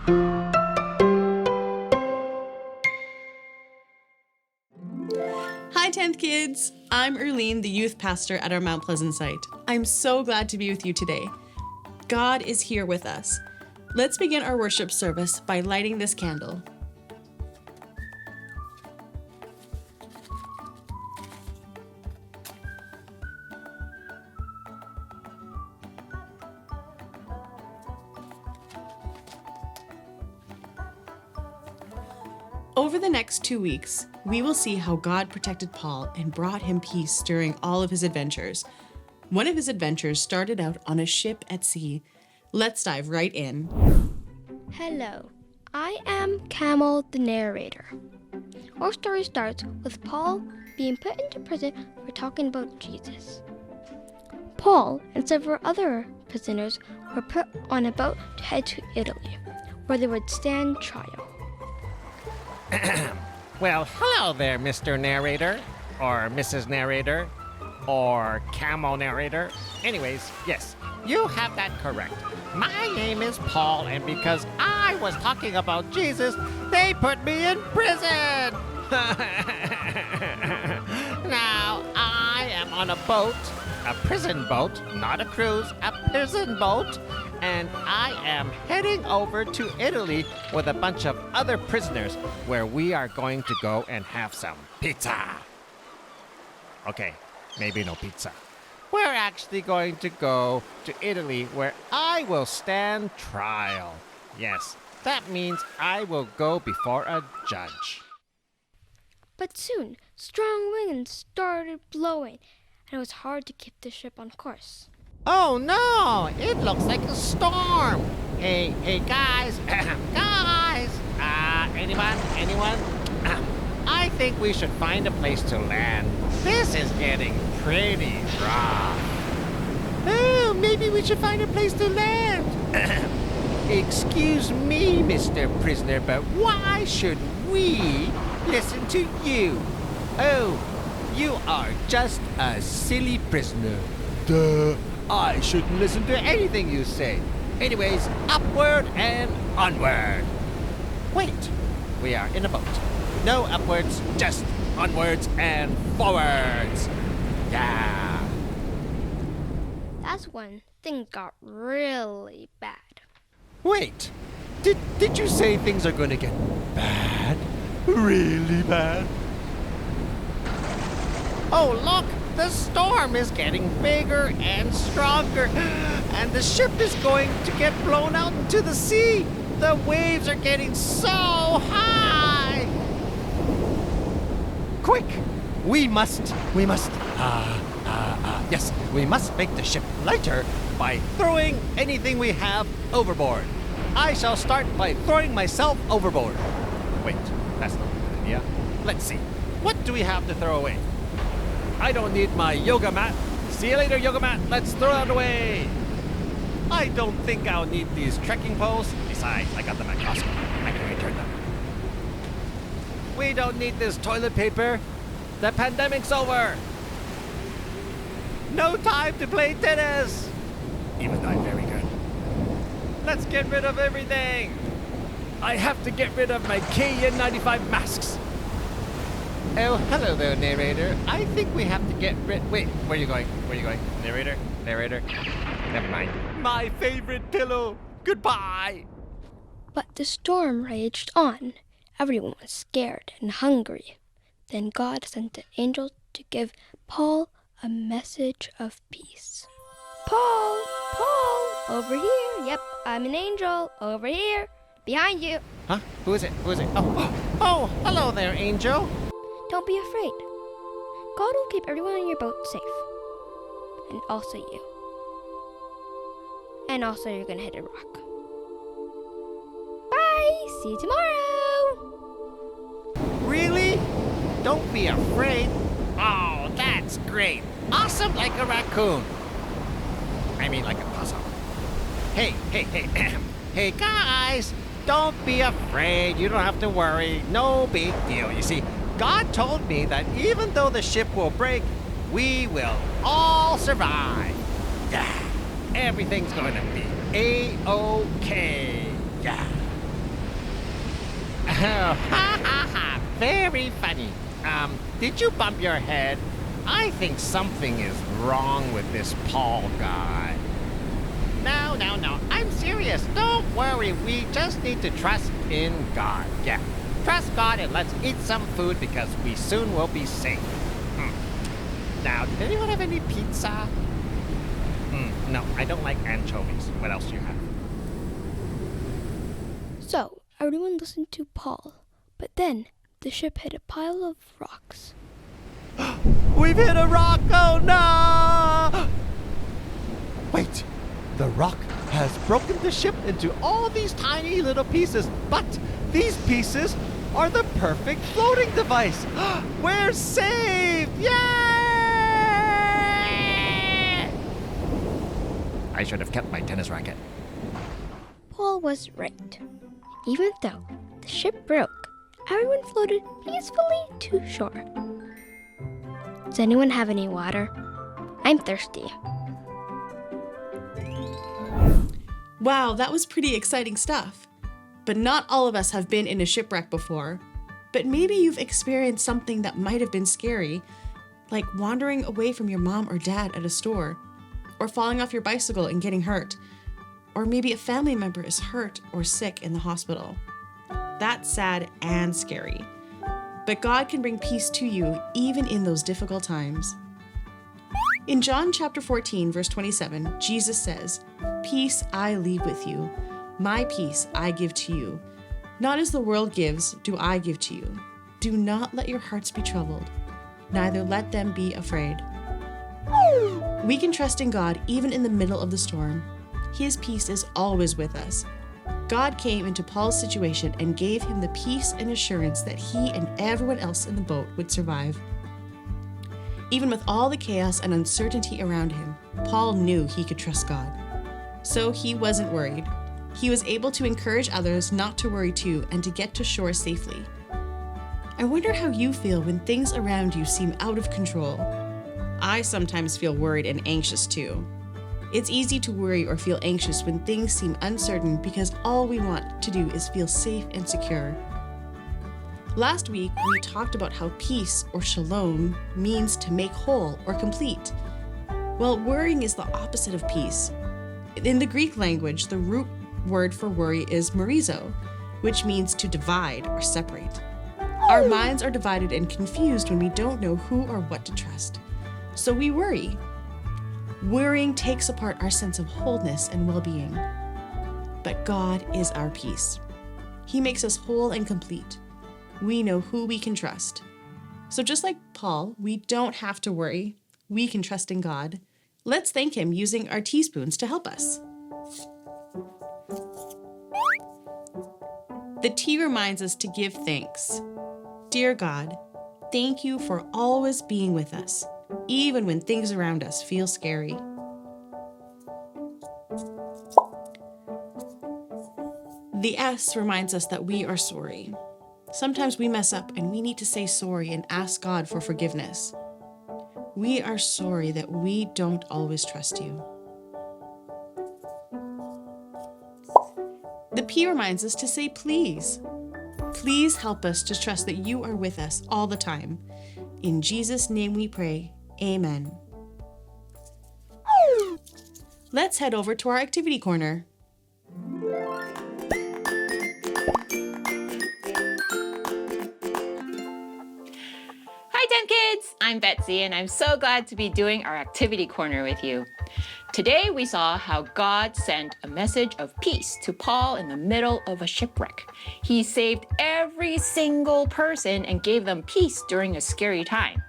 Hi 10th kids! I'm Erlene, the youth pastor at our Mount Pleasant site. I'm so glad to be with you today. God is here with us. Let's begin our worship service by lighting this candle. Over the next 2 weeks, we will see how God protected Paul and brought him peace during all of his adventures. One of his adventures started out on a ship at sea. Let's dive right in. Hello, I am Camel the narrator. Our story starts with Paul being put into prison for talking about Jesus. Paul and several other prisoners were put on a boat to head to Italy, where they would stand trial. Well, hello there, Mr. Narrator, or Mrs. Narrator, or Camel Narrator. Anyways, yes, you have that correct. My name is Paul, and because I was talking about Jesus, they put me in prison! Now, I am on a boat, a prison boat, not a cruise, a prison boat, and I am heading over to Italy with a bunch of other prisoners where we are going to go and have some pizza. Okay, maybe no pizza. We're actually going to go to Italy where I will stand trial. Yes, that means I will go before a judge. But soon, strong winds started blowing, and it was hard to keep the ship on course. Oh no, it looks like a storm. Hey guys, guys, anyone? I think we should find a place to land. This is getting pretty rough. Oh, maybe we should find a place to land. Excuse me, Mr. Prisoner, but why should we listen to you? Oh, you are just a silly prisoner. Duh. I shouldn't listen to anything you say. Anyways, upward and onward. Wait, we are in a boat. No upwards, just onwards and forwards. Yeah. That's when things got really bad. Wait, did you say things are going to get bad? Really bad? Oh, look! The storm is getting bigger and stronger, and the ship is going to get blown out into the sea. The waves are getting so high. Quick! We must make the ship lighter by throwing anything we have overboard. I shall start by throwing myself overboard. Wait, that's not a good idea. Let's see. What do we have to throw away? I don't need my yoga mat. See you later, yoga mat. Let's throw it away. I don't think I'll need these trekking poles. Besides, I got them at Costco. I can return them. We don't need this toilet paper. The pandemic's over. No time to play tennis. Even though I'm very good. Let's get rid of everything. I have to get rid of my KN95 masks. Oh, hello there, narrator. I think we have to get rid... Wait, where are you going? Narrator? Never mind. My favorite pillow. Goodbye. But the storm raged on. Everyone was scared and hungry. Then God sent an angel to give Paul a message of peace. Paul, over here. Yep, I'm an angel. Over here. Behind you. Huh? Who is it? Oh, hello there, angel. Don't be afraid. God will keep everyone on your boat safe. And also you. And also you're gonna hit a rock. Bye! See you tomorrow! Really? Don't be afraid. Oh, that's great. Awesome like a raccoon. I mean like a possum. Hey. Hey guys, don't be afraid. You don't have to worry. No big deal. You see, God told me that even though the ship will break, we will all survive. Yeah, everything's going to be A-OK. Yeah. ha ha ha! Very funny. Did you bump your head? I think something is wrong with this Paul guy. No, I'm serious. Don't worry. We just need to trust in God. Yeah. Trust God and let's eat some food because we soon will be safe. Now, did anyone have any pizza? No, I don't like anchovies. What else do you have? So, everyone listened to Paul, but then the ship hit a pile of rocks. We've hit a rock! Oh no! Wait, the rock has broken the ship into all these tiny little pieces, but these pieces are the perfect floating device. We're saved! Yay! I should have kept my tennis racket. Paul was right. Even though the ship broke, everyone floated peacefully to shore. Does anyone have any water? I'm thirsty. Wow, that was pretty exciting stuff. But not all of us have been in a shipwreck before. But maybe you've experienced something that might have been scary, like wandering away from your mom or dad at a store, or falling off your bicycle and getting hurt, or maybe a family member is hurt or sick in the hospital. That's sad and scary. But God can bring peace to you even in those difficult times. In John chapter 14, verse 27, Jesus says, "Peace I leave with you. My peace I give to you. Not as the world gives, do I give to you. Do not let your hearts be troubled, neither let them be afraid." We can trust in God even in the middle of the storm. His peace is always with us. God came into Paul's situation and gave him the peace and assurance that he and everyone else in the boat would survive. Even with all the chaos and uncertainty around him, Paul knew he could trust God. So he wasn't worried. He was able to encourage others not to worry too and to get to shore safely. I wonder how you feel when things around you seem out of control. I sometimes feel worried and anxious too. It's easy to worry or feel anxious when things seem uncertain because all we want to do is feel safe and secure. Last week, we talked about how peace or shalom means to make whole or complete. Well, worrying is the opposite of peace. In the Greek language, the root word for worry is morizo, which means to divide or separate. Our minds are divided and confused when we don't know who or what to trust. So we worry. Worrying takes apart our sense of wholeness and well-being. But God is our peace. He makes us whole and complete. We know who we can trust. So just like Paul, we don't have to worry. We can trust in God. Let's thank him using our teaspoons to help us. The tea reminds us to give thanks. Dear God, thank you for always being with us, even when things around us feel scary. The S reminds us that we are sorry. Sometimes we mess up and we need to say sorry and ask God for forgiveness. We are sorry that we don't always trust you. The P reminds us to say please. Please help us to trust that you are with us all the time. In Jesus' name we pray. Amen. Let's head over to our activity corner. Hi 10 kids! I'm Betsy and I'm so glad to be doing our activity corner with you. Today we saw how God sent a message of peace to Paul in the middle of a shipwreck. He saved every single person and gave them peace during a scary time.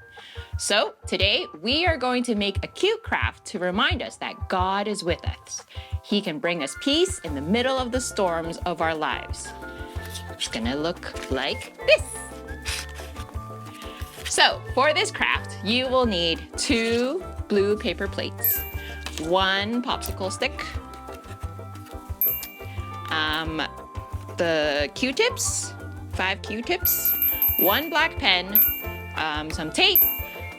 So today we are going to make a cute craft to remind us that God is with us. He can bring us peace in the middle of the storms of our lives. It's gonna look like this. So for this craft, you will need 2 blue paper plates, 1 popsicle stick, the Q-tips, 5 Q-tips, 1 black pen, some tape,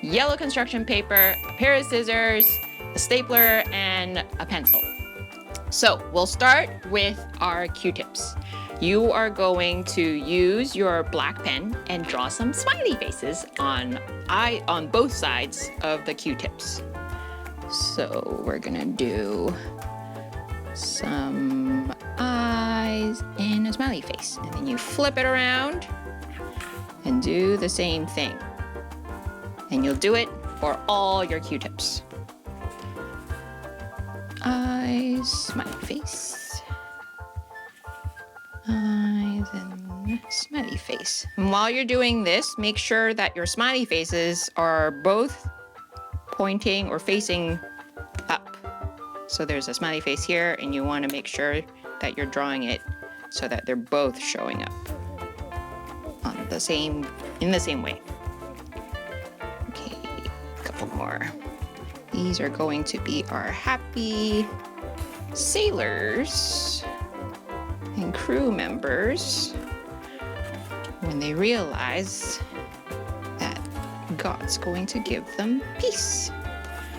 yellow construction paper, a pair of scissors, a stapler, and a pencil. So we'll start with our Q-tips. you are going to use your black pen and draw some smiley faces on both sides of the Q-tips. So we're gonna do some eyes and a smiley face. And then you flip it around and do the same thing. And you'll do it for all your Q-tips. Eyes, smiley face. Eyes and smiley face. And while you're doing this, make sure that your smiley faces are both pointing or facing up. So there's a smiley face here, and you want to make sure that you're drawing it so that they're both showing up in the same way. Okay, a couple more. These are going to be our happy sailors and crew members when they realize that God's going to give them peace.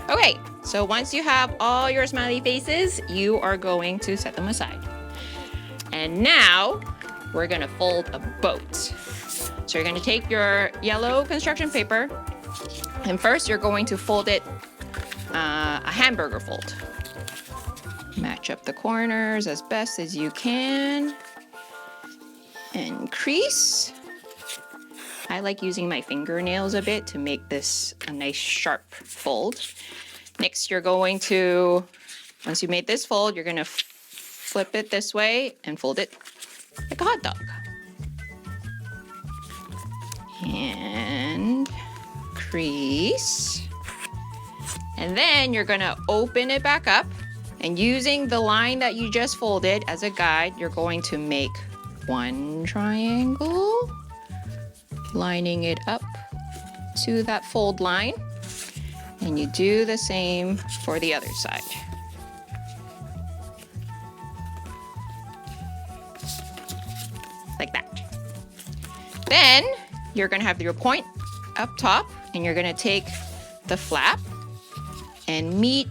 Okay, so once you have all your smiley faces, you are going to set them aside. And now we're gonna fold a boat. So you're gonna take your yellow construction paper, and first you're going to fold it a hamburger fold. Match up the corners as best as you can. And crease. I like using my fingernails a bit to make this a nice sharp fold. Next, you're going to, once you made this fold, you're gonna flip it this way and fold it like a hot dog. And crease. And then you're gonna open it back up, and using the line that you just folded as a guide, you're going to make one triangle, lining it up to that fold line. And you do the same for the other side. Like that. Then you're gonna have your point up top, and you're gonna take the flap and meet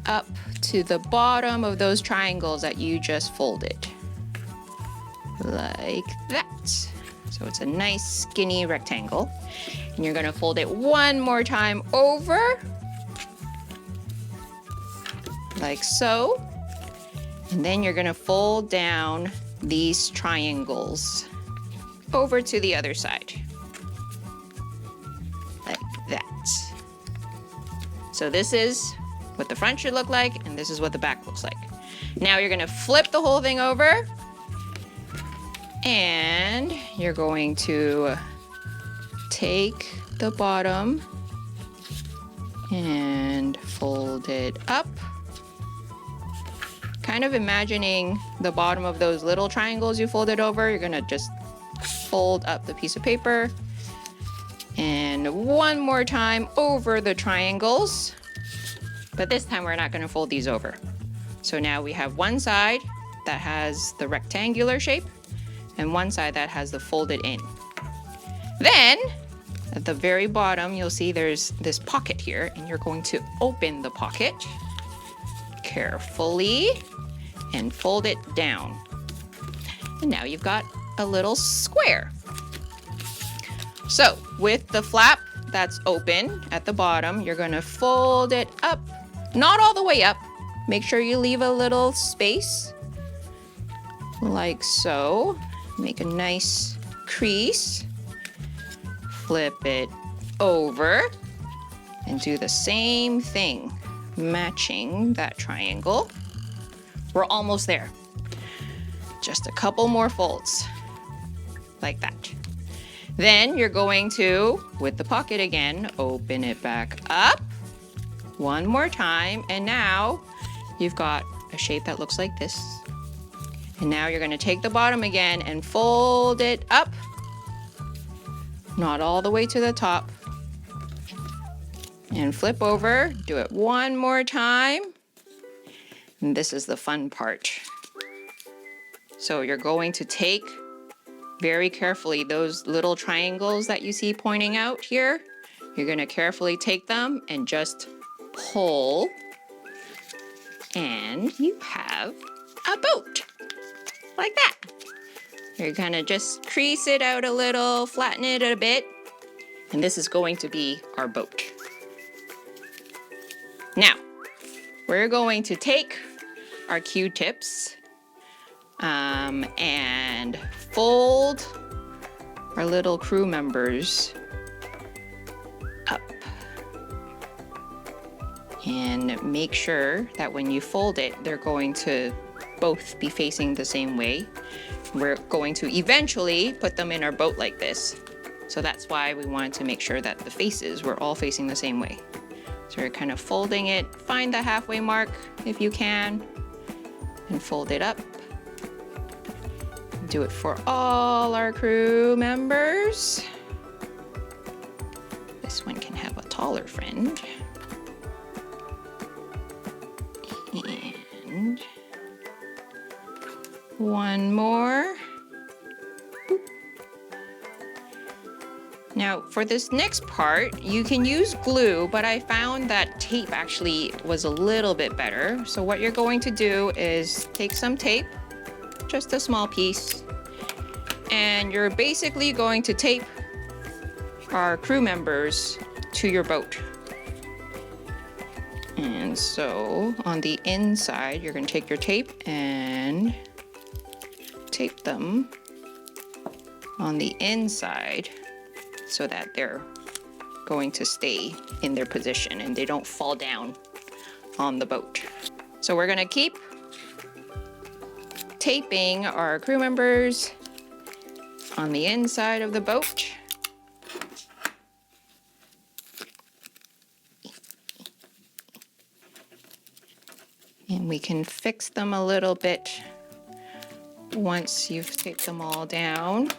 up to the bottom of those triangles that you just folded. Like that. So it's a nice skinny rectangle. And you're gonna fold it one more time over. Like so. And then you're gonna fold down these triangles over to the other side. Like that. So this is what the front should look like, and this is what the back looks like. Now you're gonna flip the whole thing over, and you're going to take the bottom and fold it up. Kind of imagining the bottom of those little triangles you folded over. You're gonna just fold up the piece of paper, and one more time over the triangles. But this time we're not gonna fold these over. So now we have one side that has the rectangular shape and one side that has the folded in. Then at the very bottom, you'll see there's this pocket here, and you're going to open the pocket carefully and fold it down. And now you've got a little square. So with the flap that's open at the bottom, you're gonna fold it up, not all the way up. Make sure you leave a little space, like so. Make a nice crease. Flip it over and do the same thing, matching that triangle. We're almost there. Just a couple more folds, like that. Then you're going to, with the pocket again, open it back up one more time, and now you've got a shape that looks like this. And now you're gonna take the bottom again and fold it up, not all the way to the top, and flip over. Do it one more time. And this is the fun part. So you're going to take very carefully those little triangles that you see pointing out here. You're gonna carefully take them and just pull, and you have a boat, like that. You're gonna just crease it out a little, flatten it a bit, and this is going to be our boat. Now, we're going to take our Q-tips and fold our little crew members up. And make sure that when you fold it, they're going to both be facing the same way. We're going to eventually put them in our boat like this. So that's why we wanted to make sure that the faces were all facing the same way. So we're kind of folding it, find the halfway mark if you can, and fold it up. Do it for all our crew members. This one can have a taller friend. And one more. Now, for this next part, you can use glue, but I found that tape actually was a little bit better. So what you're going to do is take some tape, just a small piece, and you're basically going to tape our crew members to your boat. And so on the inside, you're going to take your tape and tape them on the inside so that they're going to stay in their position and they don't fall down on the boat. So we're going to keep taping our crew members on the inside of the boat. And we can fix them a little bit once you've taped them all down.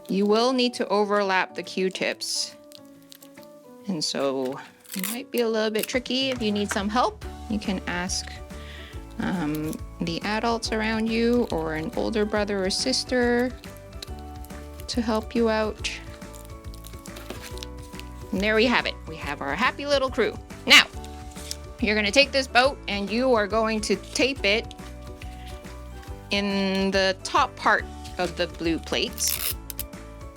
You will need to overlap the Q-tips. And so it might be a little bit tricky. If you need some help, you can ask the adults around you or an older brother or sister to help you out. And there we have it. We have our happy little crew. Now, you're going to take this boat and you are going to tape it in the top part of the blue plates.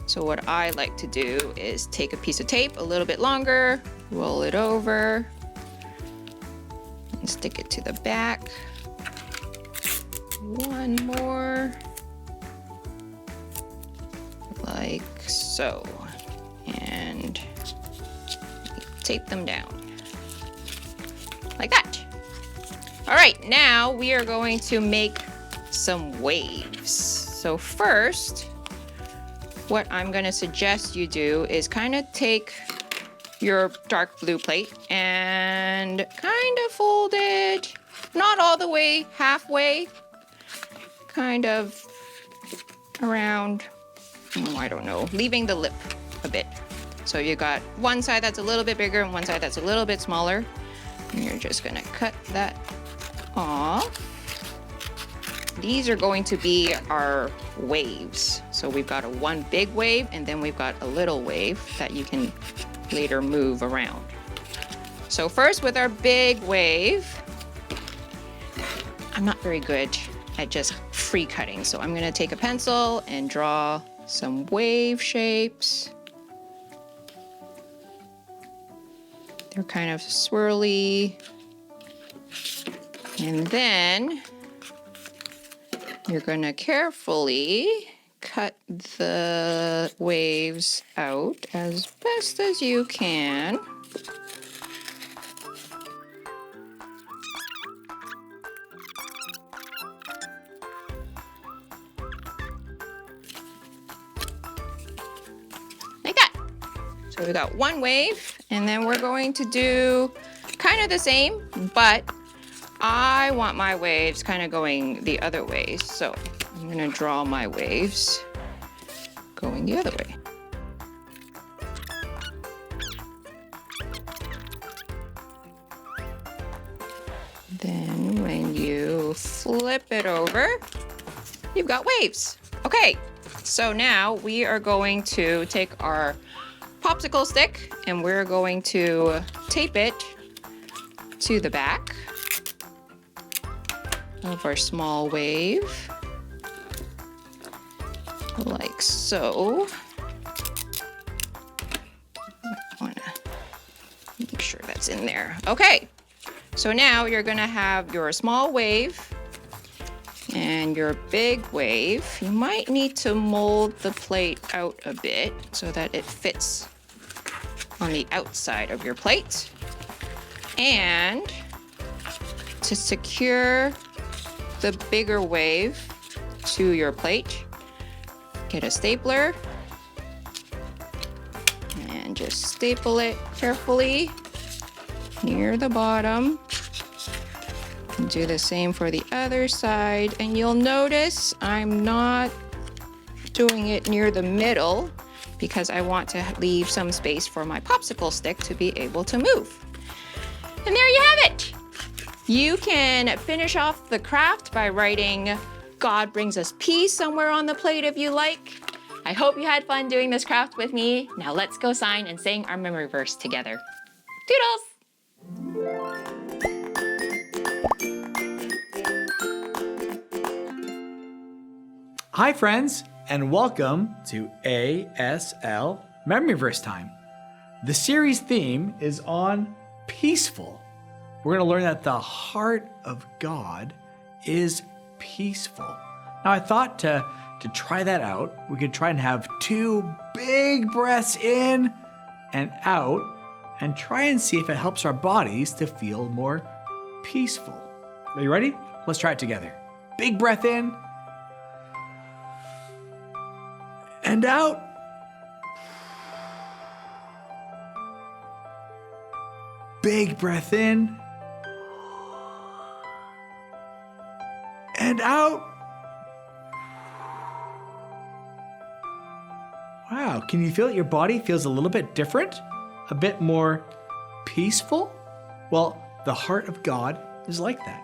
So what I like to do is take a piece of tape a little bit longer, roll it over, and stick it to the back. One more, like so, and tape them down. Like that. All right, now we are going to make some waves. So first, what I'm going to suggest you do is kind of take your dark blue plate and kind of fold it, not all the way, halfway, kind of around, I don't know, leaving the lip a bit. So you got one side that's a little bit bigger and one side that's a little bit smaller. And you're just gonna cut that off. These are going to be our waves. So we've got one big wave and then we've got a little wave that you can later move around. So first with our big wave, I'm not very good at just free cutting. So I'm gonna take a pencil and draw some wave shapes. They're kind of swirly. And then you're gonna carefully cut the waves out as best as you can. Like that. So we got one wave, and then we're going to do kind of the same, but I want my waves kind of going the other way. So I'm gonna draw my waves going the other way. Then when you flip it over, you've got waves. Okay, so now we are going to take our popsicle stick and we're going to tape it to the back of our small wave. like so. I want to make sure that's in there. Okay, so now you're going to have your small wave and your big wave. You might need to mold the plate out a bit so that it fits on the outside of your plate. And to secure the bigger wave to your plate, get a stapler and just staple it carefully near the bottom. And do the same for the other side, and you'll notice I'm not doing it near the middle because I want to leave some space for my popsicle stick to be able to move. And there you have it. You can finish off the craft by writing "God brings us peace" somewhere on the plate if you like. I hope you had fun doing this craft with me. Now let's go sign and sing our memory verse together. Toodles! Hi, friends, and welcome to ASL Memory Verse Time. The series theme is on peaceful. We're going to learn that the heart of God is peaceful. Now, I thought to try that out, we could try and have 2 big breaths in and out and try and see if it helps our bodies to feel more peaceful. Are you ready? Let's try it together. Big breath in and out. Big breath in and out. Wow, can you feel it? Your body feels a little bit different, a bit more peaceful? Well, the heart of God is like that.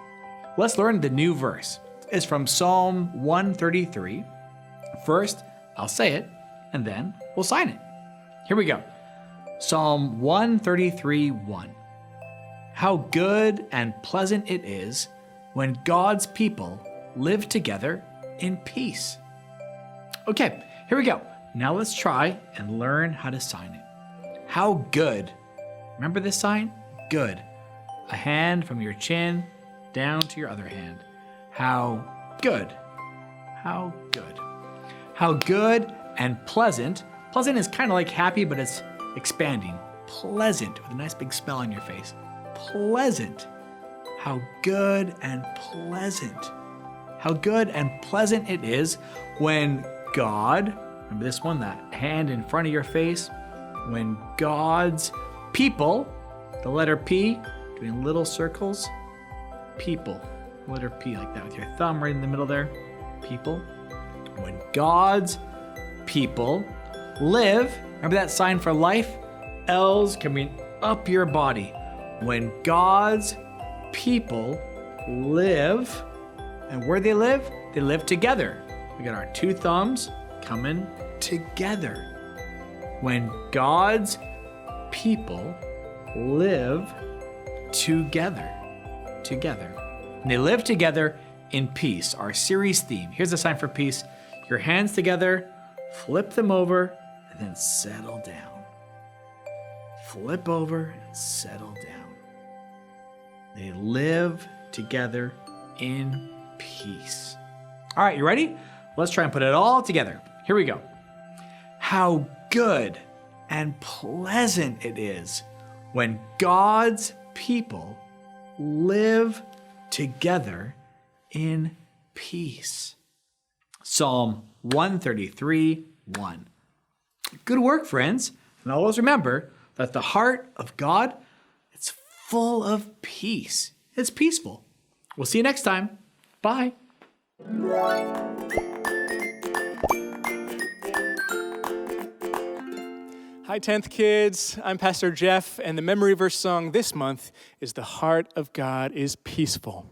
Let's learn the new verse. It's from Psalm 133. First, I'll say it, and then we'll sign it. Here we go. Psalm 133:1. How good and pleasant it is when God's people live together in peace. Okay, here we go. Now let's try and learn how to sign it. How good. Remember this sign? Good. A hand from your chin down to your other hand. How good. How good. How good and pleasant. Pleasant is kind of like happy, but it's expanding. Pleasant, with a nice big smile on your face. Pleasant. How good and pleasant. How good and pleasant it is when God, remember this one, that hand in front of your face, when God's people, the letter P, doing little circles, people, letter P like that with your thumb right in the middle there, people. When God's people live, remember that sign for life? L's coming up your body. When God's people live, and where they live together. We got our 2 thumbs coming together. When God's people live together. And they live together in peace, our series theme. Here's the sign for peace. Your hands together, flip them over, and then settle down. Flip over and settle down. They live together in peace. All right, you ready? Let's try and put it all together. Here we go. How good and pleasant it is when God's people live together in peace. Psalm 133:1. Good work, friends. And always remember that the heart of God, it's full of peace. It's peaceful. We'll see you next time. Bye. Hi, 10th kids. I'm Pastor Jeff, and the memory verse song this month is "The Heart of God is Peaceful."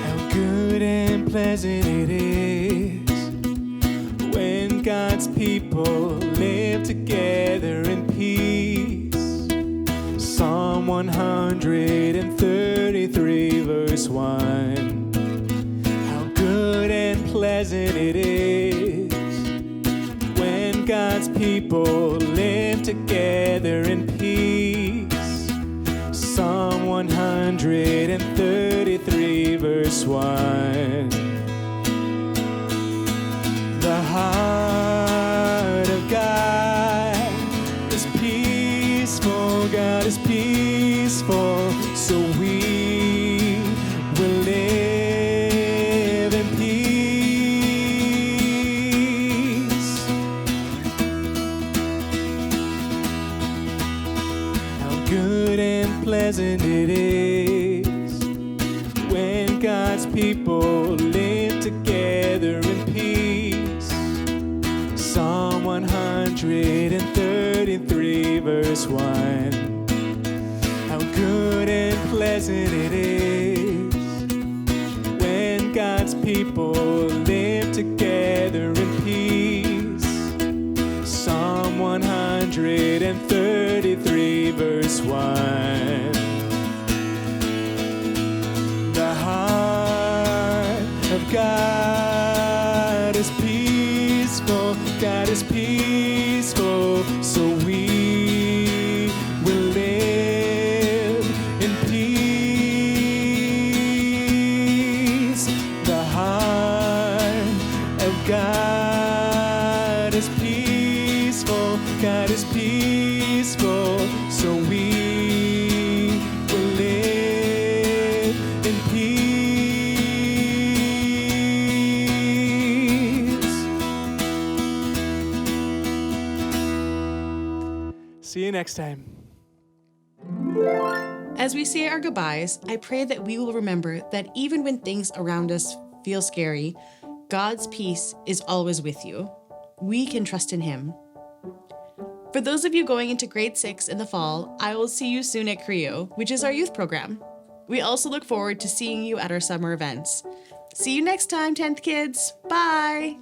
How good and pleasant it is God's people live together in peace. Psalm 133 verse 1. How good and pleasant it is when God's people live together in peace. Psalm 133 verse 1. The heart of God is peaceful, God is peaceful, so we will live in peace. How good and pleasant it is when God's people live together in peace. Psalm 133 verse 1. How good and pleasant it is when God's people live together in peace. Psalm 133 verse 1. The heart of God is peaceful, God is peaceful, so we will live in peace. The heart of God is peaceful, God is peaceful, so we will live in peace. See you next time. As we say our goodbyes, I pray that we will remember that even when things around us feel scary, God's peace is always with you. We can trust in Him. For those of you going into grade 6 in the fall, I will see you soon at CREO, which is our youth program. We also look forward to seeing you at our summer events. See you next time, 10th kids. Bye!